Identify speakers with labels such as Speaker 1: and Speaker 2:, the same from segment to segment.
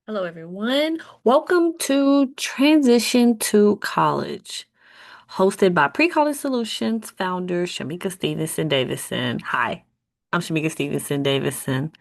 Speaker 1: Hello, everyone. Welcome to Transition to College, hosted by PreCollege Solutions founder Shamika Stevenson Davison. Hi, I'm Shamika Stevenson Davison.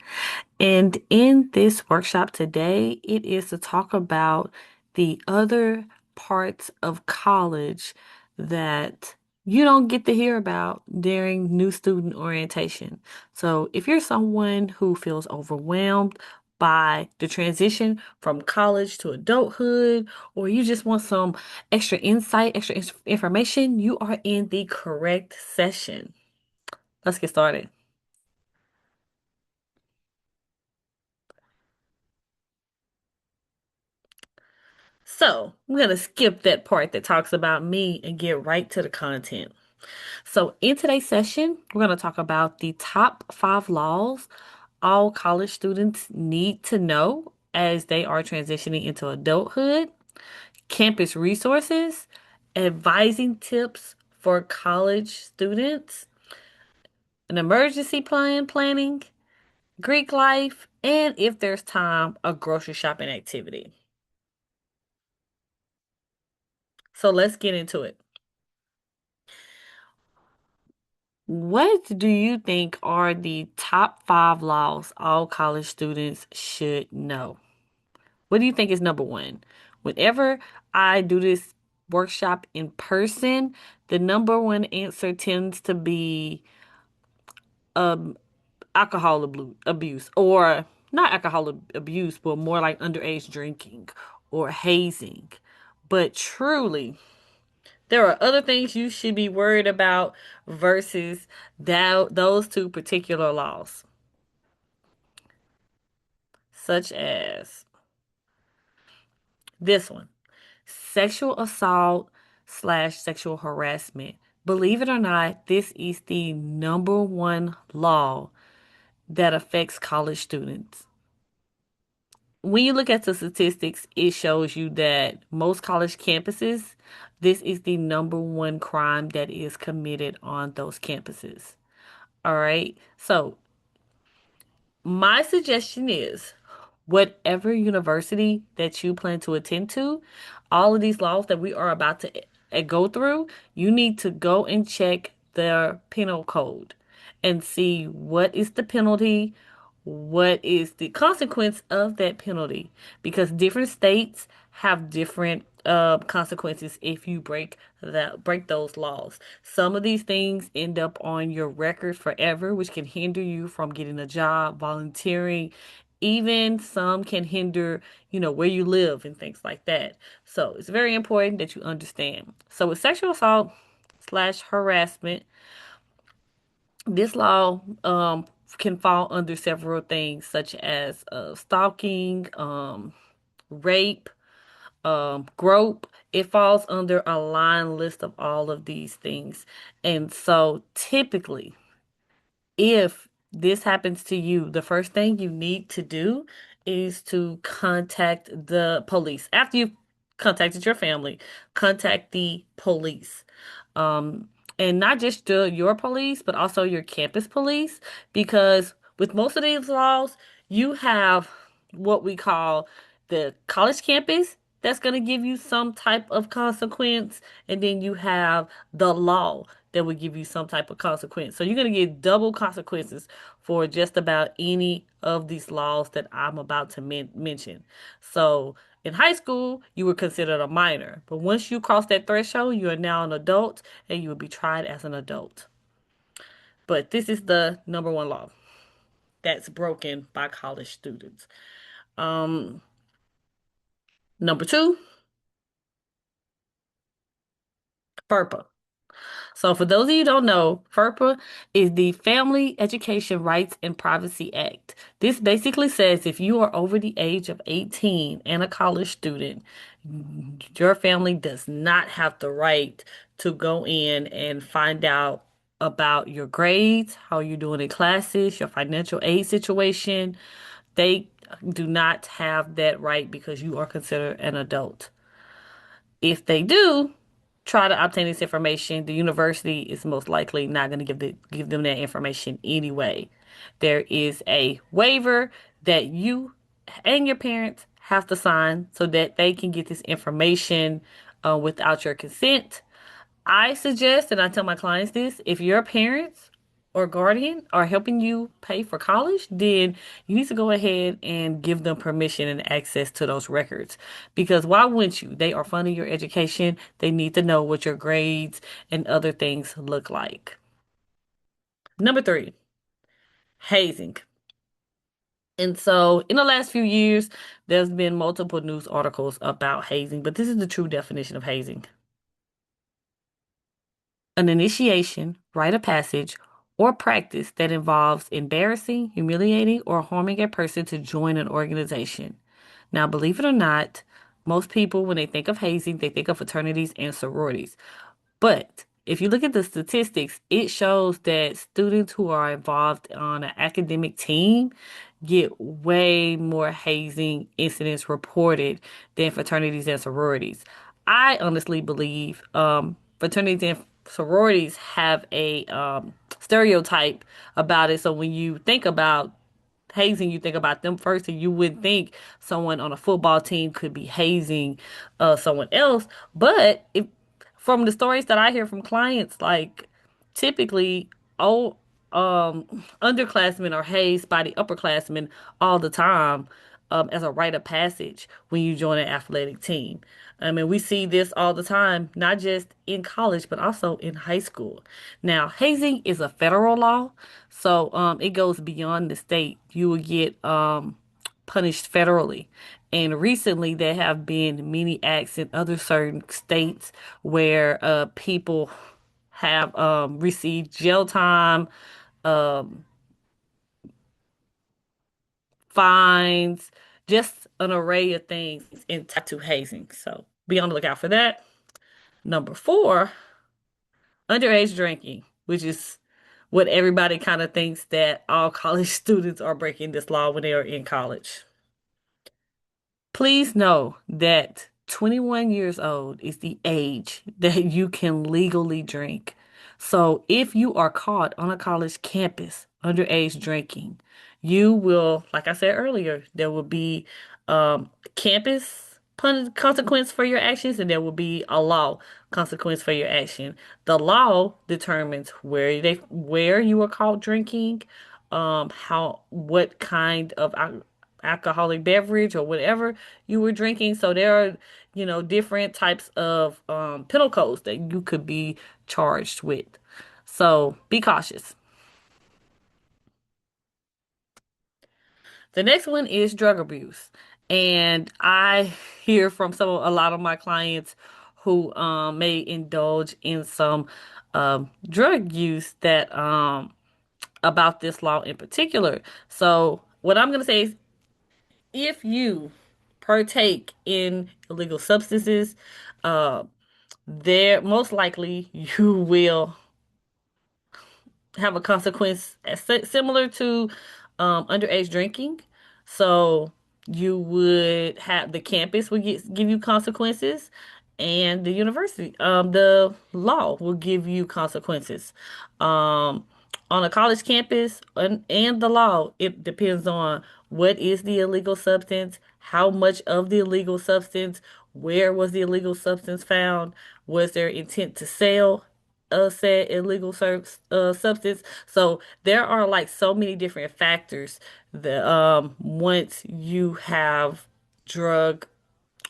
Speaker 1: And in this workshop today, it is to talk about the other parts of college that you don't get to hear about during new student orientation. So if you're someone who feels overwhelmed by the transition from college to adulthood, or you just want some extra insight, information, you are in the correct session. Let's get started. So, I'm going to skip that part that talks about me and get right to the content. So, in today's session, we're going to talk about the top 5 laws all college students need to know as they are transitioning into adulthood, campus resources, advising tips for college students, an emergency plan planning, Greek life, and if there's time, a grocery shopping activity. So, let's get into it. What do you think are the top 5 laws all college students should know? What do you think is number one? Whenever I do this workshop in person, the number one answer tends to be um, abuse, or not abuse, but more like underage drinking or hazing. But truly, there are other things you should be worried about versus those two particular laws, such as this one, sexual assault slash sexual harassment. Believe it or not, this is the number one law that affects college students. When you look at the statistics, it shows you that most college campuses, this is the number one crime that is committed on those campuses. All right. So my suggestion is whatever university that you plan to attend to, all of these laws that we are about to go through, you need to go and check their penal code and see what is the penalty, what is the consequence of that penalty, because different states have different consequences if you break those laws. Some of these things end up on your record forever, which can hinder you from getting a job, volunteering. Even some can hinder, where you live and things like that. So it's very important that you understand. So with sexual assault slash harassment, this law can fall under several things such as stalking, rape, grope. It falls under a line list of all of these things. And so typically, if this happens to you, the first thing you need to do is to contact the police. After you've contacted your family, contact the police. Um, and not just your police, but also your campus police, because with most of these laws, you have what we call the college campus that's going to give you some type of consequence, and then you have the law that would give you some type of consequence. So you're going to get double consequences for just about any of these laws that I'm about to mention. So in high school, you were considered a minor, but once you cross that threshold, you are now an adult and you will be tried as an adult. But this is the number one law that's broken by college students. Um, Number two, FERPA. So, for those of you who don't know, FERPA is the Family Education Rights and Privacy Act. This basically says if you are over the age of 18 and a college student, your family does not have the right to go in and find out about your grades, how you're doing in classes, your financial aid situation. They do not have that right because you are considered an adult. If they do try to obtain this information, the university is most likely not going to give them that information anyway. There is a waiver that you and your parents have to sign so that they can get this information without your consent. I suggest, and I tell my clients this, if your parents or guardian are helping you pay for college, then you need to go ahead and give them permission and access to those records. Because why wouldn't you? They are funding your education. They need to know what your grades and other things look like. Number three, hazing. And so, in the last few years, there's been multiple news articles about hazing, but this is the true definition of hazing: an initiation, rite of passage, or practice that involves embarrassing, humiliating, or harming a person to join an organization. Now, believe it or not, most people, when they think of hazing, they think of fraternities and sororities. But if you look at the statistics, it shows that students who are involved on an academic team get way more hazing incidents reported than fraternities and sororities. I honestly believe fraternities and sororities have a stereotype about it. So when you think about hazing, you think about them first, and you would think someone on a football team could be hazing someone else. But if from the stories that I hear from clients, like typically all underclassmen are hazed by the upperclassmen all the time as a rite of passage when you join an athletic team. I mean, we see this all the time, not just in college, but also in high school. Now, hazing is a federal law, so it goes beyond the state. You will get punished federally. And recently, there have been many acts in other certain states where people have received jail time, um, fines, just an array of things in tattoo hazing. So be on the lookout for that. Number four, underage drinking, which is what everybody kind of thinks that all college students are breaking this law when they are in college. Please know that 21 years old is the age that you can legally drink. So if you are caught on a college campus underage drinking, you will, like I said earlier, there will be campus consequence for your actions, and there will be a law consequence for your action. The law determines where you were caught drinking, what kind of alcoholic beverage or whatever you were drinking. So there are, different types of penal codes that you could be charged with. So be cautious. The next one is drug abuse. And I hear from a lot of my clients who may indulge in some drug use that about this law in particular. So what I'm going to say is, if you partake in illegal substances, uh, there most likely you will have a consequence similar to underage drinking. So you would have the campus would give you consequences, and the university, the law will give you consequences. Um, on a college campus and the law, it depends on what is the illegal substance, how much of the illegal substance, where was the illegal substance found, was there intent to sell said illegal substance. So there are like so many different factors that once you have drug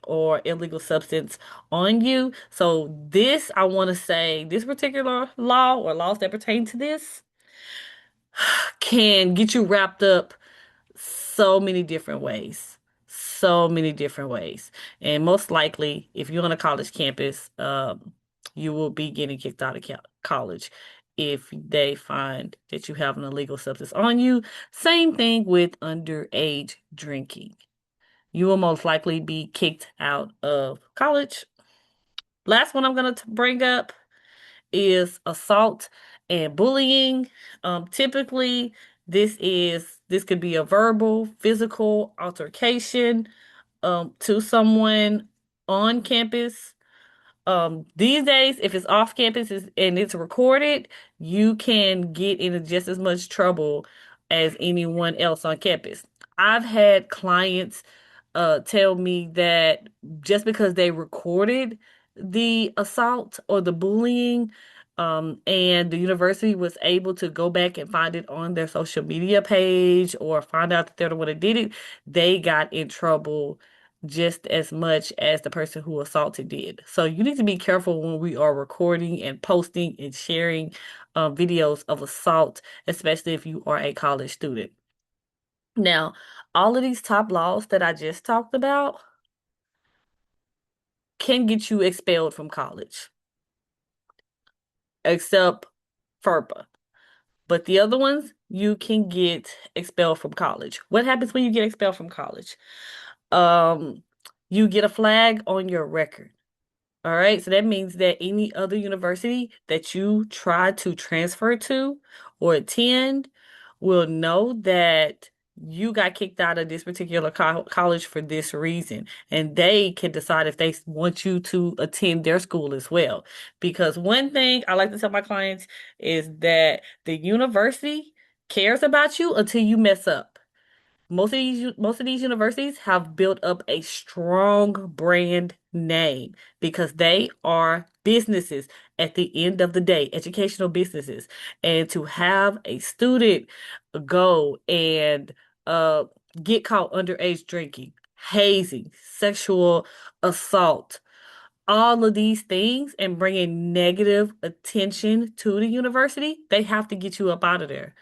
Speaker 1: or illegal substance on you. So this, I want to say, this particular law or laws that pertain to this can get you wrapped up so many different ways. So many different ways. And most likely, if you're on a college campus, you will be getting kicked out of college if they find that you have an illegal substance on you. Same thing with underage drinking. You will most likely be kicked out of college. Last one I'm going to bring up is assault and bullying. Typically, this could be a verbal, physical altercation to someone on campus. These days, if it's off campus and it's recorded, you can get into just as much trouble as anyone else on campus. I've had clients tell me that just because they recorded the assault or the bullying, and the university was able to go back and find it on their social media page or find out that they're the one that did it, they got in trouble just as much as the person who assaulted did. So you need to be careful when we are recording and posting and sharing videos of assault, especially if you are a college student. Now, all of these top laws that I just talked about can get you expelled from college, except FERPA. But the other ones, you can get expelled from college. What happens when you get expelled from college? Um, you get a flag on your record. All right, so that means that any other university that you try to transfer to or attend will know that you got kicked out of this particular college for this reason, and they can decide if they want you to attend their school as well. Because one thing I like to tell my clients is that the university cares about you until you mess up. Most of these universities have built up a strong brand name because they are businesses at the end of the day, educational businesses. And to have a student go and uh get caught underage drinking, hazing, sexual assault, all of these things and bringing negative attention to the university, they have to get you up out of there.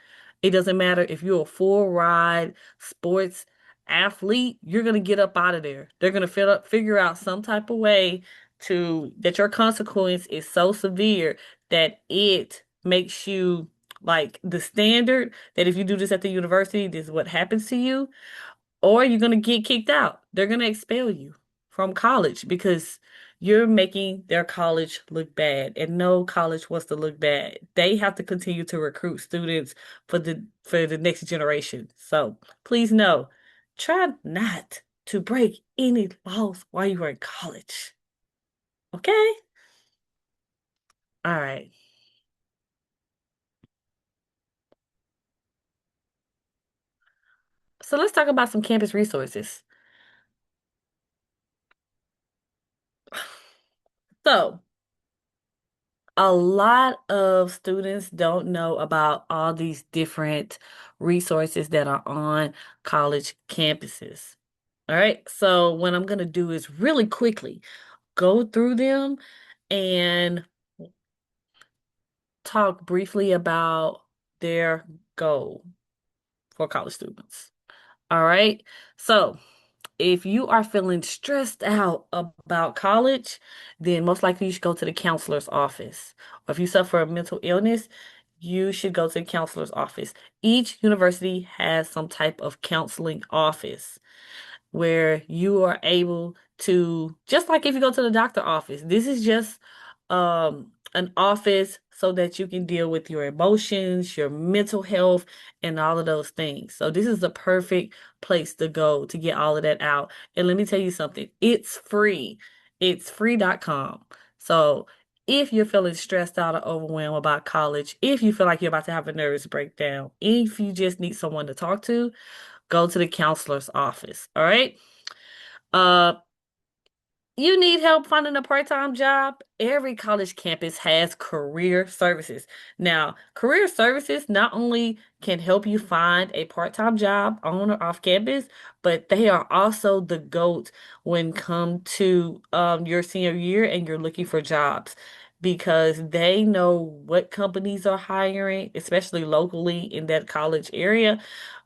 Speaker 1: It doesn't matter if you're a full ride sports athlete, you're going to get up out of there. They're going to figure out some type of way to that your consequence is so severe that it makes you like the standard that if you do this at the university, this is what happens to you, or you're going to get kicked out. They're going to expel you from college because you're making their college look bad, and no college wants to look bad. They have to continue to recruit students for the next generation. So please know, try not to break any laws while you are in college. Okay? All right. So let's talk about some campus resources. So, a lot of students don't know about all these different resources that are on college campuses. All right, so what I'm going to do is really quickly go through them and talk briefly about their goal for college students. All right, so if you are feeling stressed out about college, then most likely you should go to the counselor's office. Or if you suffer a mental illness, you should go to the counselor's office. Each university has some type of counseling office where you are able to, just like if you go to the doctor office, this is just an office so that you can deal with your emotions, your mental health, and all of those things. So this is the perfect place to go to get all of that out. And let me tell you something, it's free. It's free.com. So if you're feeling stressed out or overwhelmed about college, if you feel like you're about to have a nervous breakdown, if you just need someone to talk to, go to the counselor's office. All right. Uh, you need help finding a part-time job? Every college campus has career services. Now, career services not only can help you find a part-time job on or off campus, but they are also the GOAT when come to your senior year and you're looking for jobs because they know what companies are hiring, especially locally in that college area.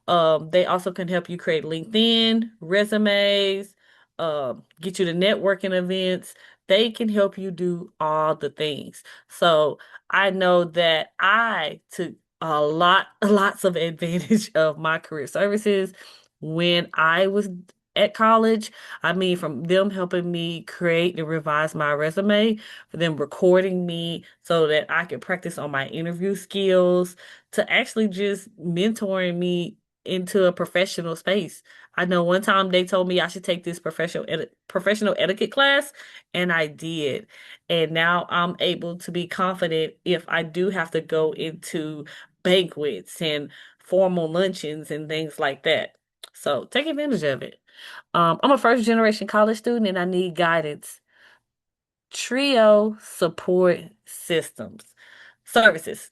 Speaker 1: They also can help you create LinkedIn, resumes, get you to networking events. They can help you do all the things. So I know that I took lots of advantage of my career services when I was at college. I mean, from them helping me create and revise my resume, for them recording me so that I could practice on my interview skills, to actually just mentoring me into a professional space. I know one time they told me I should take this professional etiquette class, and I did. And now I'm able to be confident if I do have to go into banquets and formal luncheons and things like that. So take advantage of it. I'm a first generation college student and I need guidance. Trio support systems services.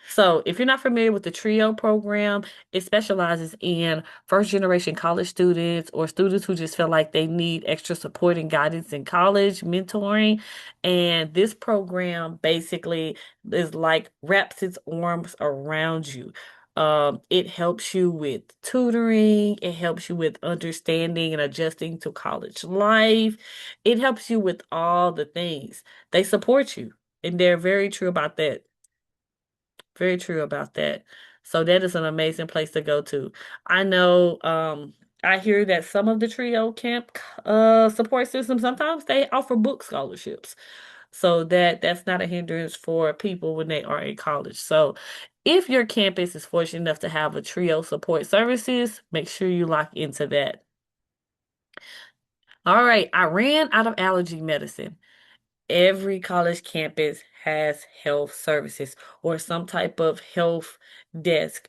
Speaker 1: So, if you're not familiar with the TRIO program, it specializes in first generation college students or students who just feel like they need extra support and guidance in college, mentoring. And this program basically is like wraps its arms around you. It helps you with tutoring, it helps you with understanding and adjusting to college life. It helps you with all the things. They support you, and they're very true about that. Very true about that. So that is an amazing place to go to. I know, I hear that some of the trio camp support systems sometimes they offer book scholarships. So that's not a hindrance for people when they are in college. So if your campus is fortunate enough to have a trio support services, make sure you lock into that. All right, I ran out of allergy medicine. Every college campus has health services or some type of health desk.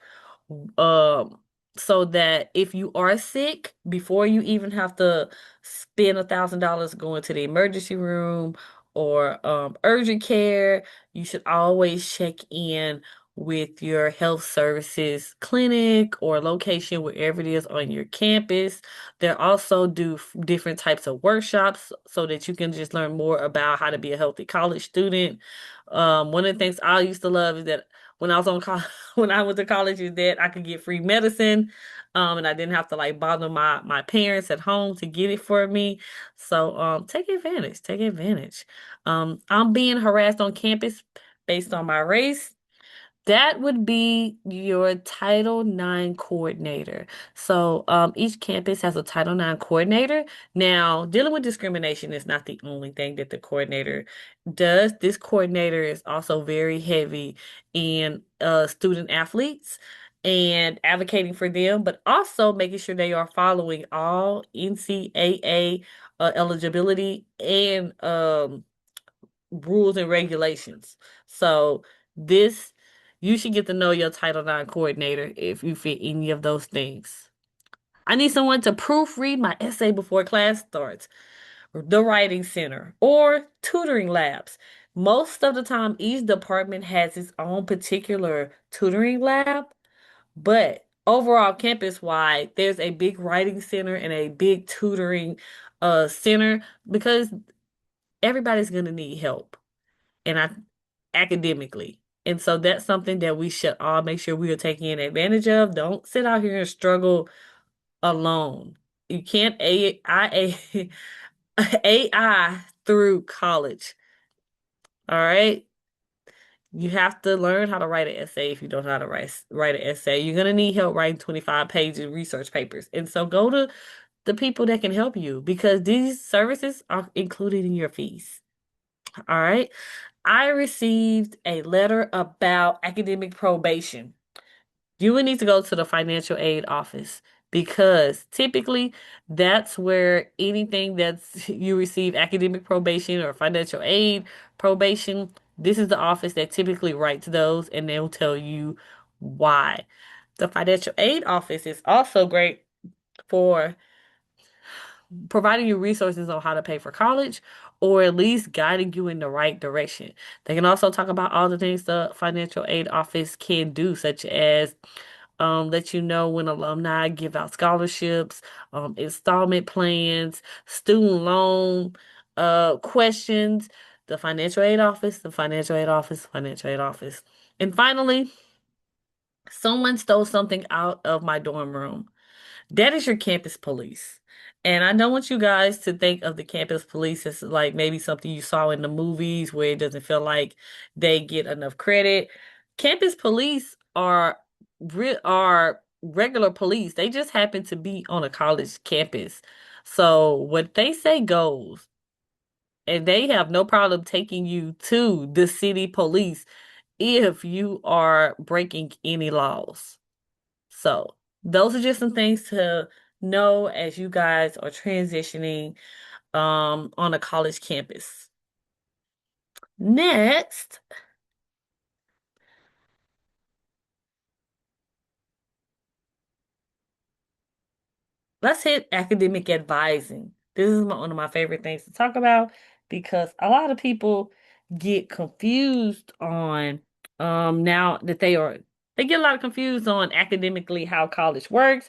Speaker 1: Um, so that if you are sick, before you even have to spend $1,000 going to the emergency room or urgent care, you should always check in with your health services clinic or location wherever it is on your campus. They also do different types of workshops so that you can just learn more about how to be a healthy college student. One of the things I used to love is that when I was on college, when I went to college, is that I could get free medicine, and I didn't have to like bother my parents at home to get it for me. So take advantage, take advantage. I'm being harassed on campus based on my race. That would be your Title IX coordinator. So each campus has a Title IX coordinator. Now, dealing with discrimination is not the only thing that the coordinator does. This coordinator is also very heavy in student athletes and advocating for them, but also making sure they are following all NCAA eligibility and rules and regulations. So this you should get to know your Title IX coordinator if you fit any of those things. I need someone to proofread my essay before class starts, the writing center, or tutoring labs. Most of the time, each department has its own particular tutoring lab, but overall, campus-wide, there's a big writing center and a big tutoring center because everybody's going to need help and I academically. And so that's something that we should all make sure we are taking advantage of. Don't sit out here and struggle alone. You can't AI through college. All right. You have to learn how to write an essay if you don't know how to write an essay. You're gonna need help writing 25 pages research papers. And so go to the people that can help you because these services are included in your fees. All right. I received a letter about academic probation. You would need to go to the financial aid office because typically that's where anything that's you receive academic probation or financial aid probation, this is the office that typically writes those and they'll tell you why. The financial aid office is also great for providing you resources on how to pay for college or at least guiding you in the right direction. They can also talk about all the things the financial aid office can do, such as let you know when alumni give out scholarships, installment plans, student loan questions, the financial aid office, the financial aid office, financial aid office. And finally, someone stole something out of my dorm room. That is your campus police. And I don't want you guys to think of the campus police as like maybe something you saw in the movies where it doesn't feel like they get enough credit. Campus police are regular police. They just happen to be on a college campus. So what they say goes, and they have no problem taking you to the city police if you are breaking any laws. So, those are just some things to know as you guys are transitioning on a college campus. Next, let's hit academic advising. This is one of my favorite things to talk about because a lot of people get confused on now that they get a lot of confused on academically how college works.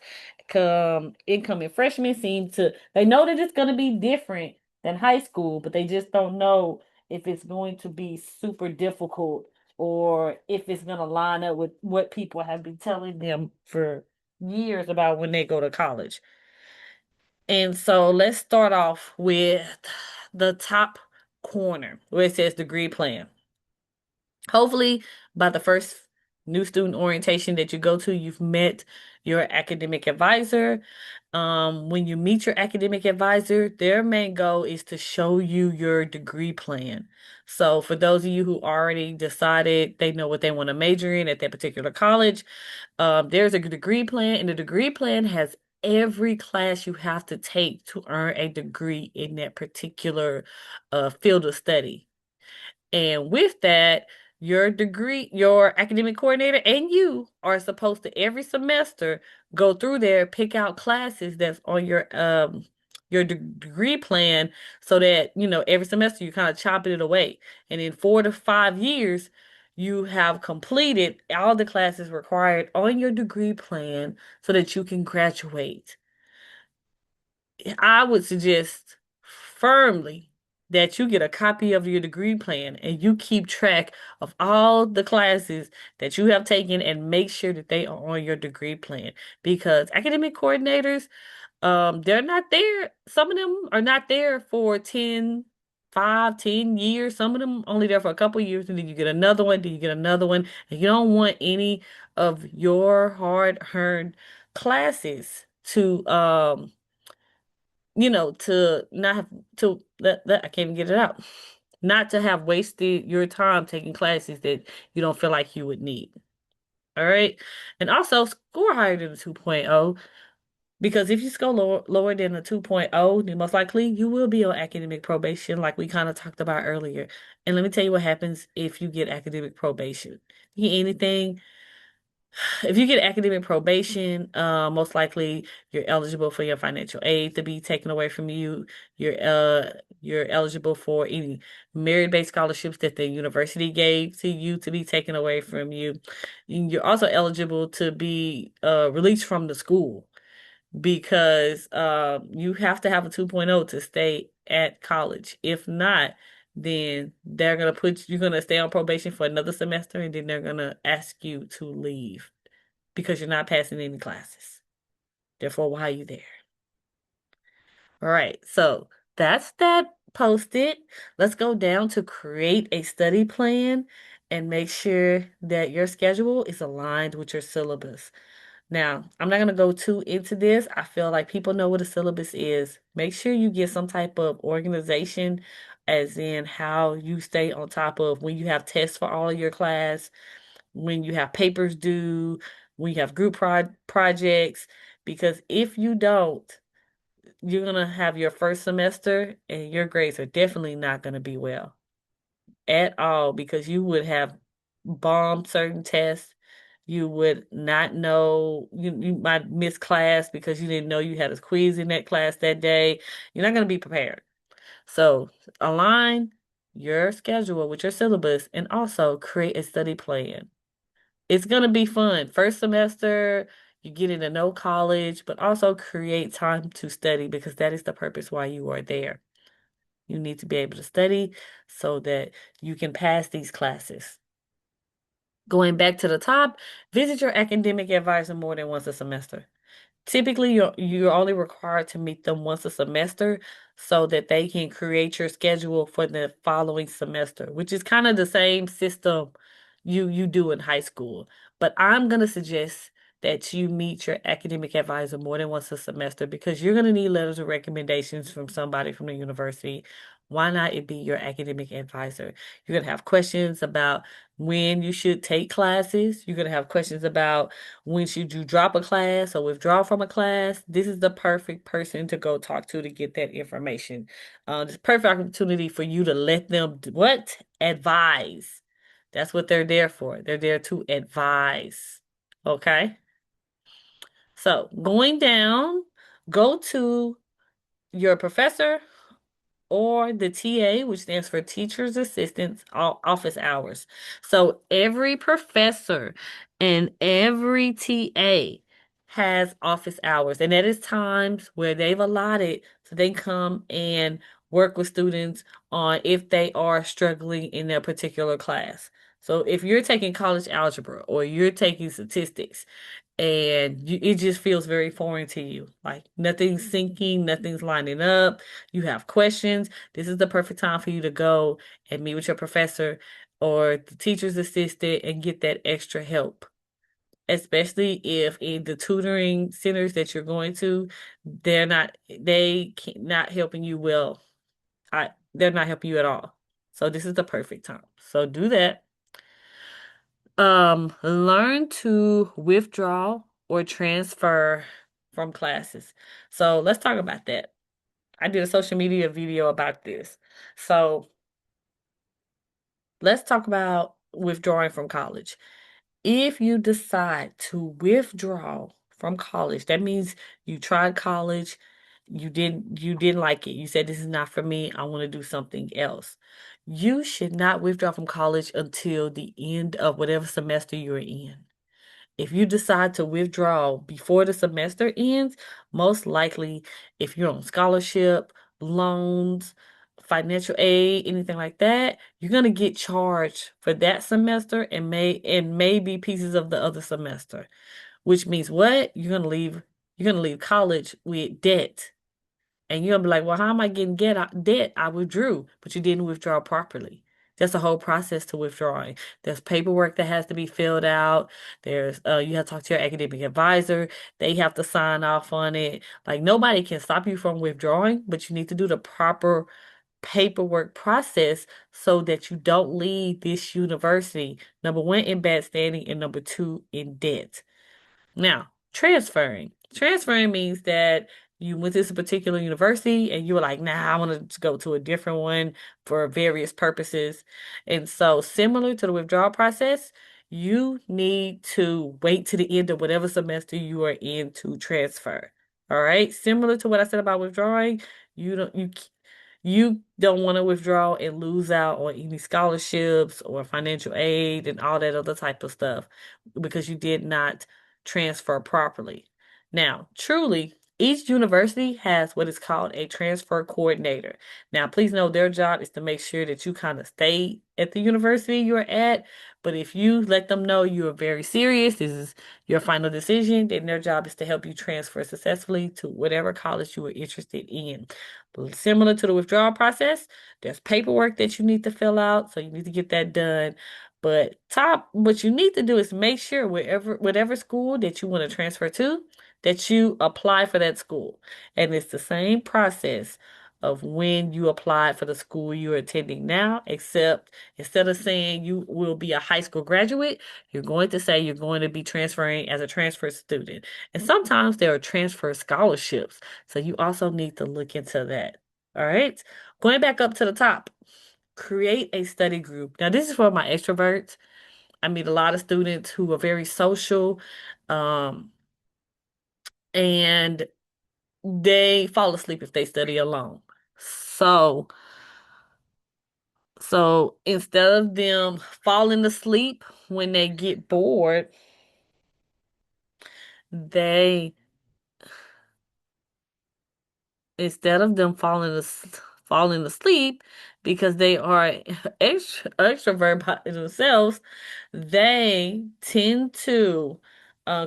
Speaker 1: Incoming freshmen seem to they know that it's going to be different than high school, but they just don't know if it's going to be super difficult or if it's going to line up with what people have been telling them for years about when they go to college. And so let's start off with the top corner where it says degree plan. Hopefully, by the first new student orientation that you go to, you've met your academic advisor. When you meet your academic advisor, their main goal is to show you your degree plan. So, for those of you who already decided they know what they want to major in at that particular college, there's a degree plan, and the degree plan has every class you have to take to earn a degree in that particular field of study. And with that, your academic coordinator and you are supposed to every semester go through there, pick out classes that's on your degree plan so that, every semester you kind of chopping it away. And in 4 to 5 years, you have completed all the classes required on your degree plan so that you can graduate. I would suggest firmly that you get a copy of your degree plan and you keep track of all the classes that you have taken and make sure that they are on your degree plan because academic coordinators, they're not there. Some of them are not there for 10 years. Some of them only there for a couple years, and then you get another one, then you get another one, and you don't want any of your hard-earned classes to not have to that I can't even get it out. Not to have wasted your time taking classes that you don't feel like you would need. All right. And also score higher than a 2.0 because if you score lower than a 2.0, then most likely you will be on academic probation, like we kind of talked about earlier. And let me tell you what happens if you get academic probation. You get anything if you get academic probation, most likely you're eligible for your financial aid to be taken away from you. You're eligible for any merit-based scholarships that the university gave to you to be taken away from you. And you're also eligible to be released from the school because you have to have a 2.0 to stay at college. If not, then you're gonna stay on probation for another semester and then they're gonna ask you to leave because you're not passing any classes. Therefore, why are you there? All right, so that's that posted. Let's go down to create a study plan and make sure that your schedule is aligned with your syllabus. Now, I'm not going to go too into this. I feel like people know what a syllabus is. Make sure you get some type of organization, as in how you stay on top of when you have tests for all of your class, when you have papers due, when you have group projects, because if you don't, you're going to have your first semester and your grades are definitely not going to be well at all because you would have bombed certain tests. You would not know, you might miss class because you didn't know you had a quiz in that class that day. You're not going to be prepared. So align your schedule with your syllabus and also create a study plan. It's going to be fun. First semester, you get into no college, but also create time to study because that is the purpose why you are there. You need to be able to study so that you can pass these classes. Going back to the top, visit your academic advisor more than once a semester. Typically, you're only required to meet them once a semester so that they can create your schedule for the following semester, which is kind of the same system you do in high school. But I'm gonna suggest that you meet your academic advisor more than once a semester because you're gonna need letters of recommendations from somebody from the university. Why not it be your academic advisor? You're gonna have questions about when you should take classes. You're gonna have questions about when should you drop a class or withdraw from a class. This is the perfect person to go talk to get that information. This perfect opportunity for you to let them what? Advise. That's what they're there for. They're there to advise. Okay? So going down, Go to your professor or the TA, which stands for Teacher's Assistant's office hours. So every professor and every TA has office hours, and that is times where they've allotted so they come and work with students on if they are struggling in their particular class. So if you're taking college algebra or you're taking statistics and it just feels very foreign to you. Like nothing's syncing, nothing's lining up. You have questions. This is the perfect time for you to go and meet with your professor or the teacher's assistant and get that extra help. Especially if in the tutoring centers that you're going to, not helping you well. They're not helping you at all. So this is the perfect time. So do that. Learn to withdraw or transfer from classes. So let's talk about that. I did a social media video about this. So let's talk about withdrawing from college. If you decide to withdraw from college, that means you tried college, you didn't like it. You said this is not for me. I want to do something else. You should not withdraw from college until the end of whatever semester you're in. If you decide to withdraw before the semester ends, most likely, if you're on scholarship, loans, financial aid, anything like that, you're gonna get charged for that semester and maybe pieces of the other semester. Which means what? You're gonna leave college with debt. And you're gonna be like, well, how am I getting debt? I withdrew, but you didn't withdraw properly. That's a whole process to withdrawing. There's paperwork that has to be filled out. There's you have to talk to your academic advisor. They have to sign off on it. Like nobody can stop you from withdrawing, but you need to do the proper paperwork process so that you don't leave this university, number one, in bad standing, and number two, in debt. Now, transferring. Transferring means that you went to this particular university and you were like, nah, I want to go to a different one for various purposes. And so, similar to the withdrawal process, you need to wait to the end of whatever semester you are in to transfer. All right. Similar to what I said about withdrawing, you don't want to withdraw and lose out on any scholarships or financial aid and all that other type of stuff because you did not transfer properly. Now, truly, each university has what is called a transfer coordinator. Now, please know their job is to make sure that you kind of stay at the university you're at. But if you let them know you are very serious, this is your final decision, then their job is to help you transfer successfully to whatever college you are interested in. Similar to the withdrawal process, there's paperwork that you need to fill out, so you need to get that done. But what you need to do is make sure whatever school that you want to transfer to, that you apply for that school. And it's the same process of when you applied for the school you're attending now, except instead of saying you will be a high school graduate, you're going to say you're going to be transferring as a transfer student. And sometimes there are transfer scholarships. So you also need to look into that. All right. Going back up to the top, create a study group. Now, this is for my extroverts. I meet a lot of students who are very social, um, and they fall asleep if they study alone. So, so instead of them falling asleep when they get bored, they instead of them falling asleep because they are extrovert by themselves, they tend to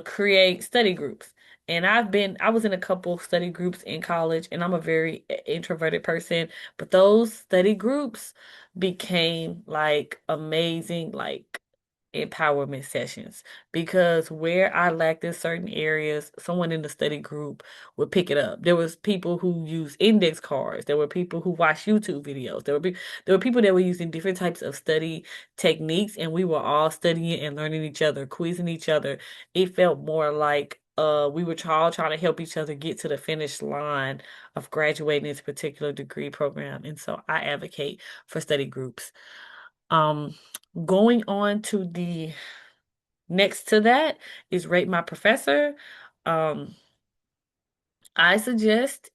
Speaker 1: create study groups. And I was in a couple of study groups in college, and I'm a very introverted person, but those study groups became like amazing, like empowerment sessions because where I lacked in certain areas, someone in the study group would pick it up. There was people who use index cards. There were people who watch YouTube videos. There were people that were using different types of study techniques, and we were all studying and learning each other, quizzing each other. It felt more like we were all trying to help each other get to the finish line of graduating this particular degree program. And so I advocate for study groups. Um, Going on to the next to that is rate my professor. Um, I suggest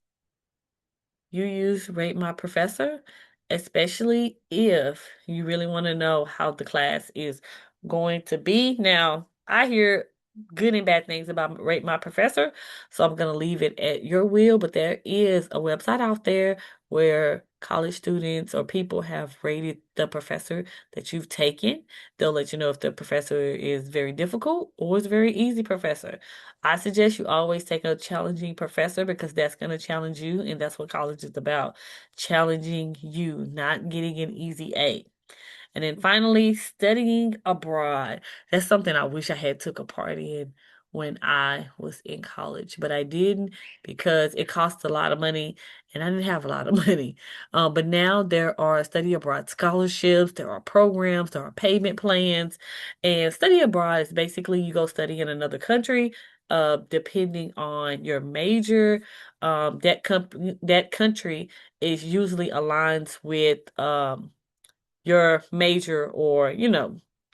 Speaker 1: you use Rate My Professor, especially if you really want to know how the class is going to be. Now, I hear good and bad things about Rate My Professor, so I'm going to leave it at your will, but there is a website out there where college students or people have rated the professor that you've taken. They'll let you know if the professor is very difficult or is a very easy professor. I suggest you always take a challenging professor because that's going to challenge you, and that's what college is about. Challenging you, not getting an easy A. And then finally, studying abroad. That's something I wish I had took a part in when I was in college, but I didn't because it cost a lot of money and I didn't have a lot of money. But now there are study abroad scholarships, there are programs, there are payment plans, and study abroad is basically you go study in another country. Depending on your major, that country is usually aligns with your major or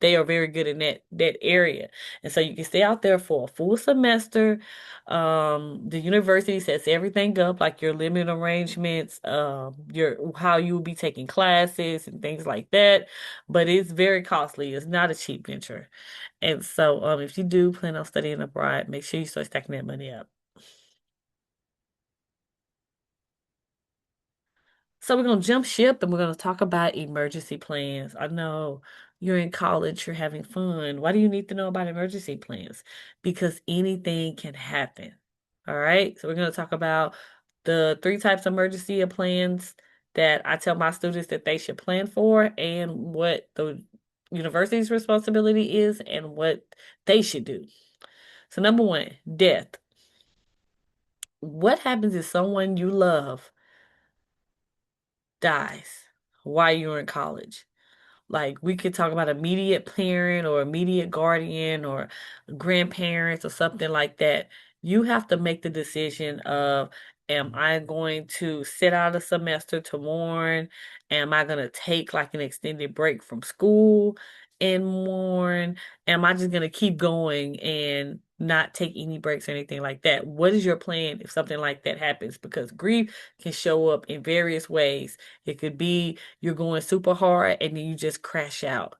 Speaker 1: they are very good in that area, and so you can stay out there for a full semester. The university sets everything up, like your living arrangements, your how you will be taking classes and things like that, but it's very costly. It's not a cheap venture, and so if you do plan on studying abroad, make sure you start stacking that money up. So we're gonna jump ship and we're gonna talk about emergency plans. I know you're in college, you're having fun. Why do you need to know about emergency plans? Because anything can happen. All right. So we're gonna talk about the three types of emergency plans that I tell my students that they should plan for and what the university's responsibility is and what they should do. So number one, death. What happens if someone you love dies while you're in college? Like we could talk about immediate parent or immediate guardian or grandparents or something like that. You have to make the decision of, am I going to sit out a semester to mourn? Am I going to take like an extended break from school and mourn? Am I just going to keep going and not take any breaks or anything like that? What is your plan if something like that happens? Because grief can show up in various ways. It could be you're going super hard and then you just crash out,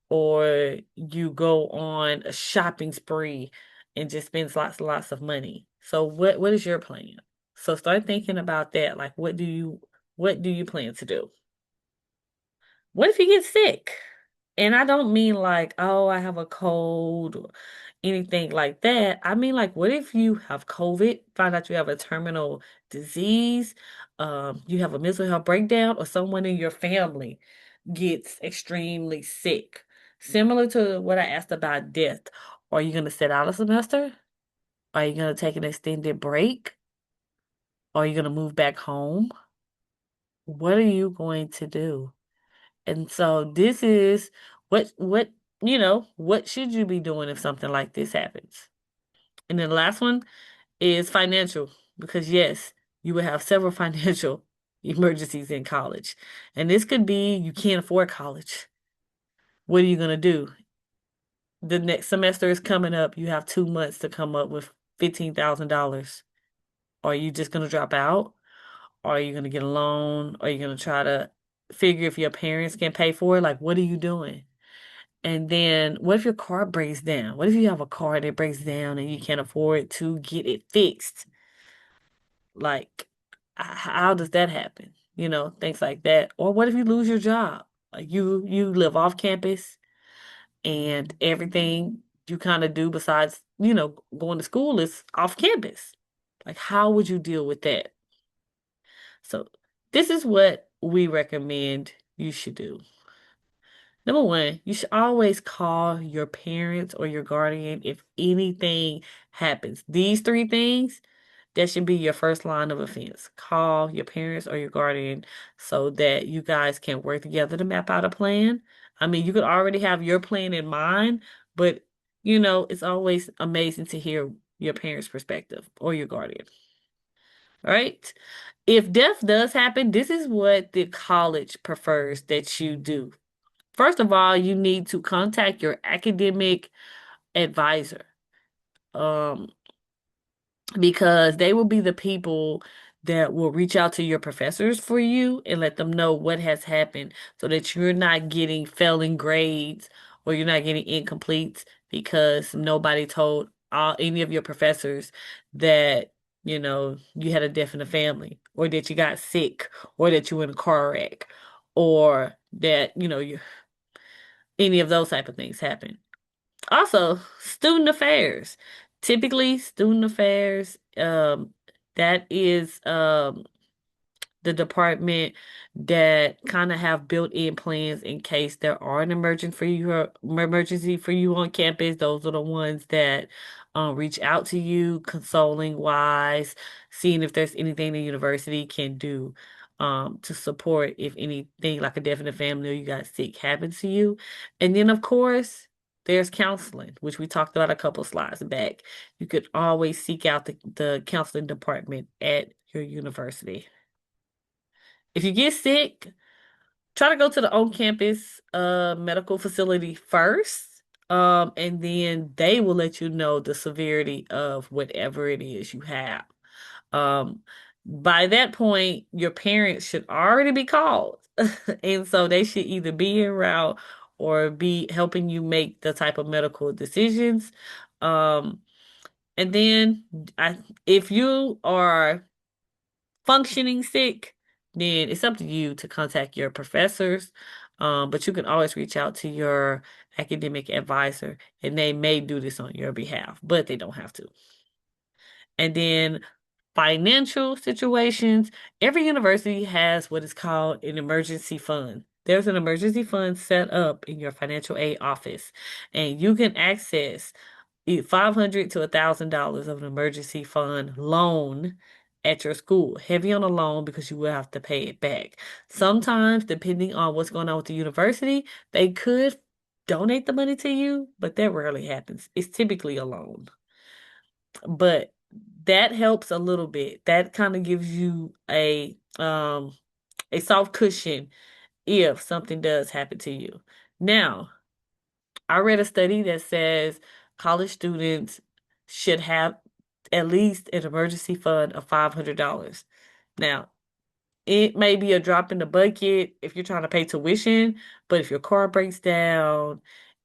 Speaker 1: or you go on a shopping spree and just spends lots and lots of money. So what is your plan? So start thinking about that. Like what do you plan to do? What if you get sick? And I don't mean like, oh, I have a cold or anything like that. I mean like, what if you have COVID, find out you have a terminal disease, you have a mental health breakdown, or someone in your family gets extremely sick? Similar to what I asked about death. Are you going to sit out a semester? Are you going to take an extended break? Are you going to move back home? What are you going to do? And so this is what should you be doing if something like this happens? And then the last one is financial, because yes, you will have several financial emergencies in college. And this could be you can't afford college. What are you going to do? The next semester is coming up. You have 2 months to come up with $15,000. Are you just going to drop out? Are you going to get a loan? Are you going to try to figure if your parents can pay for it? Like, what are you doing? And then what if your car breaks down? What if you have a car that breaks down and you can't afford to get it fixed? Like, how does that happen? Things like that. Or what if you lose your job? Like you live off campus and everything you kind of do besides, going to school is off campus. Like, how would you deal with that? So, this is what we recommend you should do. Number one, you should always call your parents or your guardian if anything happens. These three things, that should be your first line of offense. Call your parents or your guardian so that you guys can work together to map out a plan. I mean, you could already have your plan in mind, but it's always amazing to hear your parents' perspective or your guardian. All right. If death does happen, this is what the college prefers that you do. First of all, you need to contact your academic advisor. Um, because they will be the people that will reach out to your professors for you and let them know what has happened so that you're not getting failing grades or you're not getting incompletes because nobody told any of your professors that, you had a death in the family or that you got sick or that you were in a car wreck or that, any of those type of things happen. Also, student affairs. Typically, student affairs, that is the department that kind of have built-in plans in case there are an emergency for you on campus. Those are the ones that reach out to you, consoling wise, seeing if there's anything the university can do to support if anything like a death in the family or you got sick happens to you. And then, of course, there's counseling, which we talked about a couple slides back. You could always seek out the counseling department at your university. If you get sick, try to go to the on-campus medical facility first. And then they will let you know the severity of whatever it is you have. Um, by that point, your parents should already be called. And so they should either be en route or be helping you make the type of medical decisions. Um, and then if you are functioning sick, then it's up to you to contact your professors. But you can always reach out to your academic advisor, and they may do this on your behalf, but they don't have to. And then financial situations, every university has what is called an emergency fund. There's an emergency fund set up in your financial aid office, and you can access $500 to $1,000 of an emergency fund loan at your school. Heavy on a loan because you will have to pay it back. Sometimes, depending on what's going on with the university, they could donate the money to you, but that rarely happens. It's typically a loan. But that helps a little bit. That kind of gives you a soft cushion if something does happen to you. Now, I read a study that says college students should have at least an emergency fund of $500. Now, it may be a drop in the bucket if you're trying to pay tuition, but if your car breaks down,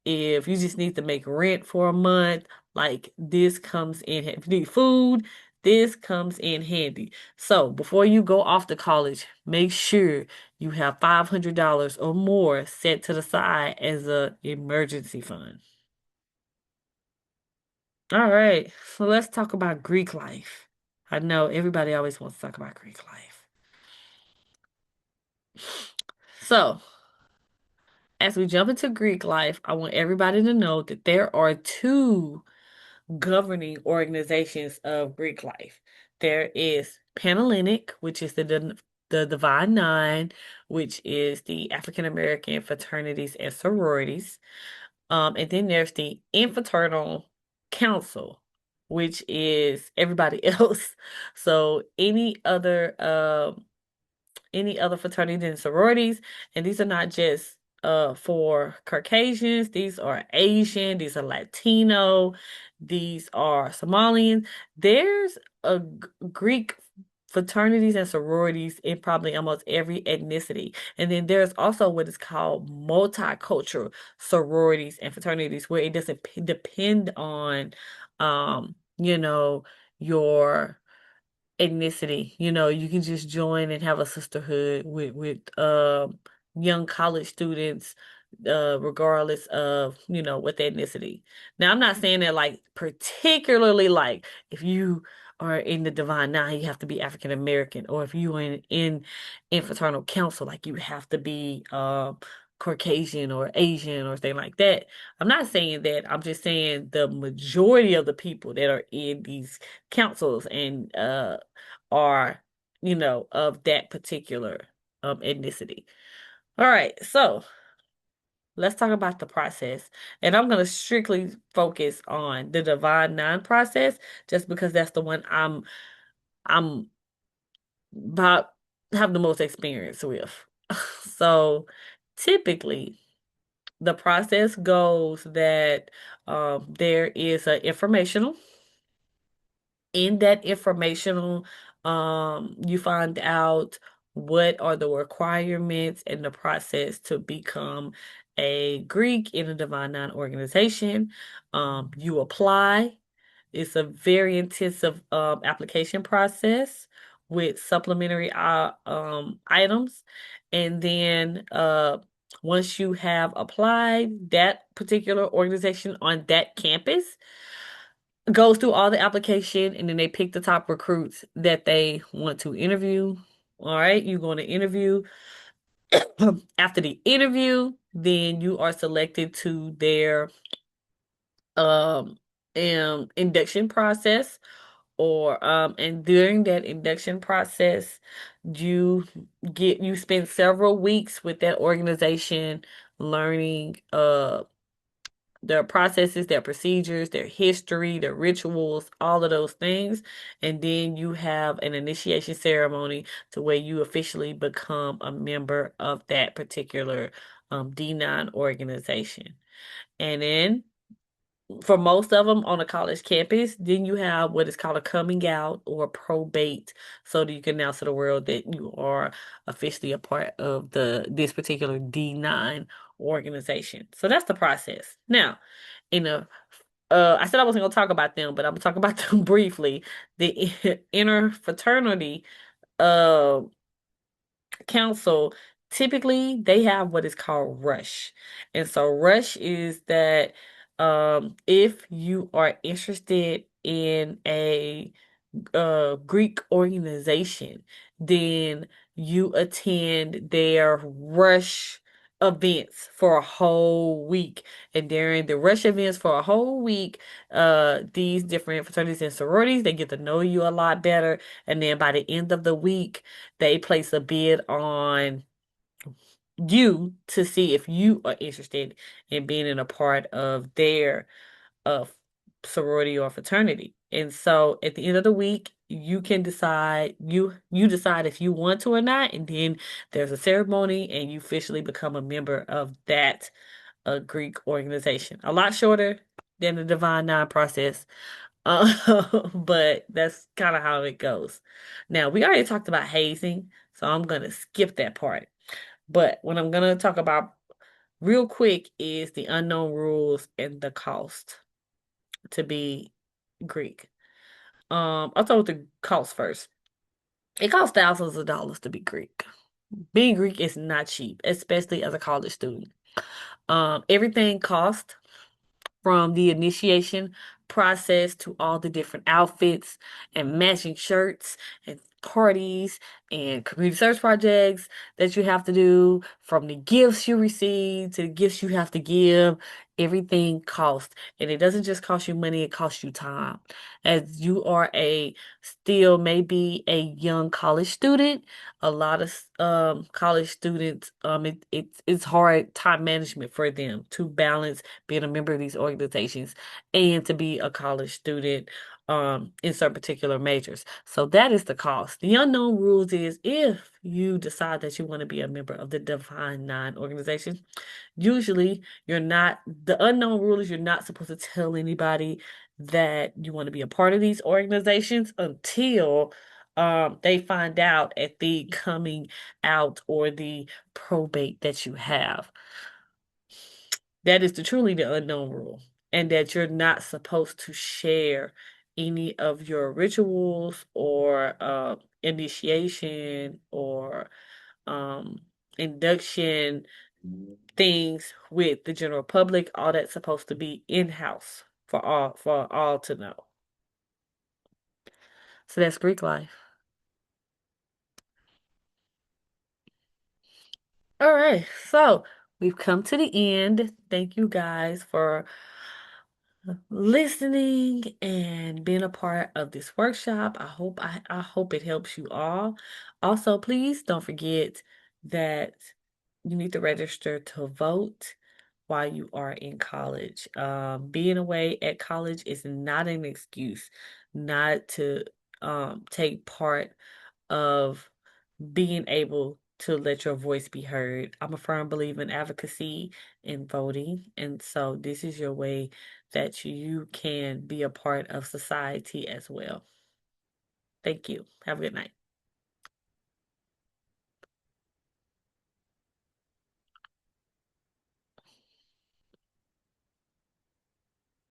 Speaker 1: if you just need to make rent for a month, like this comes in. If you need food, this comes in handy. So before you go off to college, make sure you have $500 or more set to the side as a emergency fund. All right, so let's talk about Greek life. I know everybody always wants to talk about Greek life. So, as we jump into Greek life, I want everybody to know that there are two governing organizations of Greek life. There is Panhellenic, which is the Divine Nine, which is the African American fraternities and sororities. And then there's the Infraternal Council, which is everybody else. So any other fraternities and sororities, and these are not just for Caucasians, these are Asian, these are Latino, these are Somalian. There's a Greek fraternities and sororities in probably almost every ethnicity. And then there's also what is called multicultural sororities and fraternities where it doesn't depend on your ethnicity. You can just join and have a sisterhood with young college students, regardless of, what their ethnicity. Now, I'm not saying that like particularly like if you are in the Divine Nine, you have to be African American, or if you are in fraternal council, like you have to be Caucasian or Asian or thing like that. I'm not saying that. I'm just saying the majority of the people that are in these councils and are, of that particular ethnicity. All right, so let's talk about the process. And I'm going to strictly focus on the Divine Nine process just because that's the one I'm about have the most experience with. So typically the process goes that there is an informational. In that informational, you find out what are the requirements and the process to become a Greek in a Divine Nine organization. You apply. It's a very intensive application process with supplementary items. And then once you have applied, that particular organization on that campus goes through all the application, and then they pick the top recruits that they want to interview. All right, you're going to interview. After the interview, then you are selected to their um induction process, or and during that induction process, you you spend several weeks with that organization learning their processes, their procedures, their history, their rituals, all of those things. And then you have an initiation ceremony to where you officially become a member of that particular D9 organization. And then for most of them on a college campus, then you have what is called a coming out or probate, so that you can announce to the world that you are officially a part of this particular D9 organization. So that's the process. Now, in a I said I wasn't gonna talk about them, but I'm gonna talk about them briefly. The interfraternity uh council, typically they have what is called rush. And so rush is that if you are interested in a Greek organization, then you attend their rush events for a whole week. And during the rush events for a whole week, these different fraternities and sororities, they get to know you a lot better. And then by the end of the week, they place a bid on you to see if you are interested in being in a part of their of sorority or fraternity. And so at the end of the week, you can decide you decide if you want to or not, and then there's a ceremony and you officially become a member of that Greek organization. A lot shorter than the Divine Nine process. But that's kind of how it goes. Now, we already talked about hazing, so I'm gonna skip that part. But what I'm gonna talk about real quick is the unknown rules and the cost to be Greek. I'll start with the cost first. It costs thousands of dollars to be Greek. Being Greek is not cheap, especially as a college student. Everything costs, from the initiation process to all the different outfits and matching shirts and parties and community service projects that you have to do, from the gifts you receive to the gifts you have to give. Everything costs. And it doesn't just cost you money, it costs you time. As you are a still maybe a young college student, a lot of college students, it's hard time management for them to balance being a member of these organizations and to be a college student in certain particular majors. So that is the cost. The unknown rules is, if you decide that you want to be a member of the Divine Nine organization, usually you're not, the unknown rule is you're not supposed to tell anybody that you want to be a part of these organizations until they find out at the coming out or the probate that you have. That is truly the unknown rule, and that you're not supposed to share any of your rituals or initiation or um, induction things with the general public. All that's supposed to be in-house for all to know. So that's Greek life. All right, so we've come to the end. Thank you guys for listening and being a part of this workshop. I hope it helps you all. Also, please don't forget that you need to register to vote while you are in college. Being away at college is not an excuse not to take part of being able to let your voice be heard. I'm a firm believer in advocacy and voting, and so this is your way that you can be a part of society as well. Thank you. Have a good night.